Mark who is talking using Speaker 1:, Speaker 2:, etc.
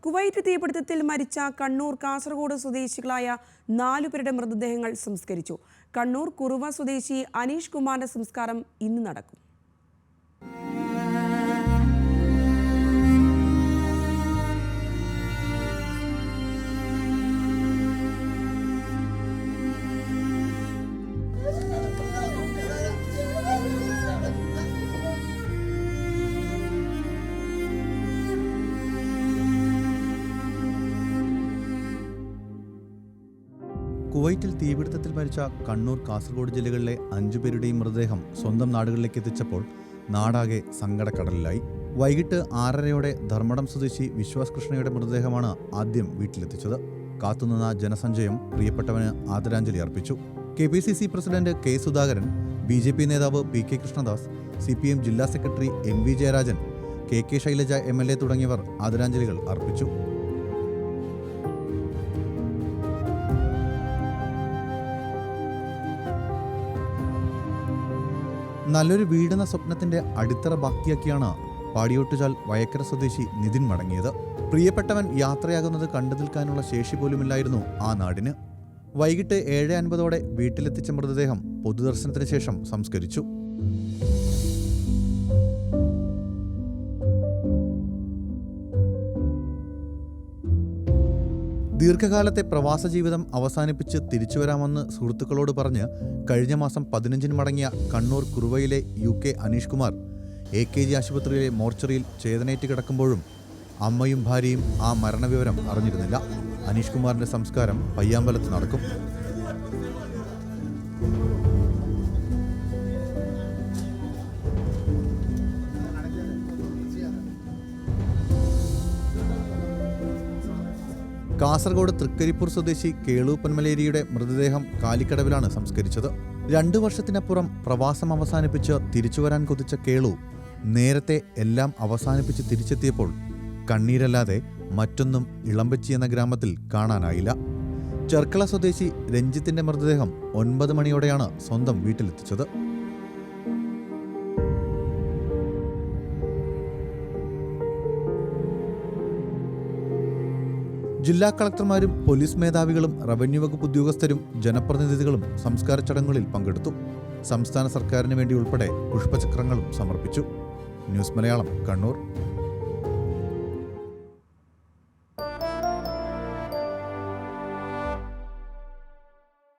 Speaker 1: Kuwait തീപിടുത്തത്തിൽ മരിച്ച കണ്ണൂർ കാസർഗോഡ് സ്വദേശികളായ 4 പേരുടെ മൃതദേഹങ്ങൾ സംസ്കരിച്ചു. കണ്ണൂർ കുറുവ സ്വദേശി അനീഷ് കുമാറിന്റെ സംസ്കാരം ഇന്ന് നടക്കും.
Speaker 2: കുവൈറ്റിൽ തീപിടുത്തത്തിൽ മരിച്ച കണ്ണൂർ കാസർഗോഡ് ജില്ലകളിലെ 5 പേരുടെയും മൃതദേഹം സ്വന്തം നാടുകളിലേക്ക് എത്തിച്ചപ്പോൾ നാടാകെ സങ്കടക്കടലിലായി. വൈകിട്ട് 6:30 ധർമ്മടം സ്വദേശി വിശ്വാസ് കൃഷ്ണയുടെ മൃതദേഹമാണ് ആദ്യം വീട്ടിലെത്തിച്ചത്. കാത്തുനിന്ന ജനസഞ്ചയം പ്രിയപ്പെട്ടവന് ആദരാഞ്ജലി അർപ്പിച്ചു. KPCC president K. Sudhakaran, BJP നേതാവ് PK കൃഷ്ണദാസ്, CPM ജില്ലാ secretary MV Jayarajan, KK Shailaja MLA തുടങ്ങിയവർ ആദരാഞ്ജലികൾ അർപ്പിച്ചു. നല്ലൊരു വീടെന്ന സ്വപ്നത്തിന്റെ അടിത്തറ ബാക്കിയാക്കിയാണ് പാടിയോട്ടുചാൽ വയക്കര സ്വദേശി നിതിൻ മടങ്ങിയത്. പ്രിയപ്പെട്ടവൻ യാത്രയാകുന്നത് കണ്ടു നിൽക്കാനുള്ള ശേഷി പോലുമില്ലായിരുന്നു ആ നാടിന്. വൈകിട്ട് 7:50 വീട്ടിലെത്തിച്ച മൃതദേഹം പൊതുദർശനത്തിന് ശേഷം സംസ്കരിച്ചു. ദീർഘകാലത്തെ പ്രവാസ ജീവിതം അവസാനിപ്പിച്ച് തിരിച്ചുവരാമെന്ന് സുഹൃത്തുക്കളോട് പറഞ്ഞ് കഴിഞ്ഞ മാസം 15-ന് മടങ്ങിയ കണ്ണൂർ കുറുവയിലെ UK അനീഷ് കുമാർ AKG ആശുപത്രിയിലെ മോർച്ചറിയിൽ ചേതനേറ്റ് കിടക്കുമ്പോഴും അമ്മയും ഭാര്യയും ആ മരണവിവരം അറിഞ്ഞിരുന്നില്ല. അനീഷ് കുമാറിന്റെ സംസ്കാരം പയ്യാമ്പലത്ത് നടക്കും. കാസർഗോഡ് തൃക്കരിപ്പൂർ സ്വദേശി കേളു പൊന്മലേരിയുടെ മൃതദേഹം കാലിക്കടവിലാണ് സംസ്കരിച്ചത്. 2 വർഷത്തിനപ്പുറം പ്രവാസം അവസാനിപ്പിച്ച് തിരിച്ചുവരാൻ കൊതിച്ച കേളു നേരത്തെ എല്ലാം അവസാനിപ്പിച്ച് തിരിച്ചെത്തിയപ്പോൾ കണ്ണീരല്ലാതെ മറ്റൊന്നും ഇളമ്പച്ചി എന്ന ഗ്രാമത്തിൽ കാണാനായില്ല. ചെർക്കള സ്വദേശി രഞ്ജിത്തിന്റെ മൃതദേഹം 9 മണിയോടെയാണ് സ്വന്തം വീട്ടിലെത്തിച്ചത്. ജില്ലാ കളക്ടർമാരും പോലീസ് മേധാവികളും റവന്യൂ വകുപ്പ് ഉദ്യോഗസ്ഥരും ജനപ്രതിനിധികളും സംസ്കാര ചടങ്ങുകളിൽ പങ്കെടുത്തു. സംസ്ഥാന സർക്കാരിന് വേണ്ടി ഉൾപ്പെടെ പുഷ്പചക്രങ്ങളും സമർപ്പിച്ചു. ന്യൂസ് മലയാളം, കണ്ണൂർ.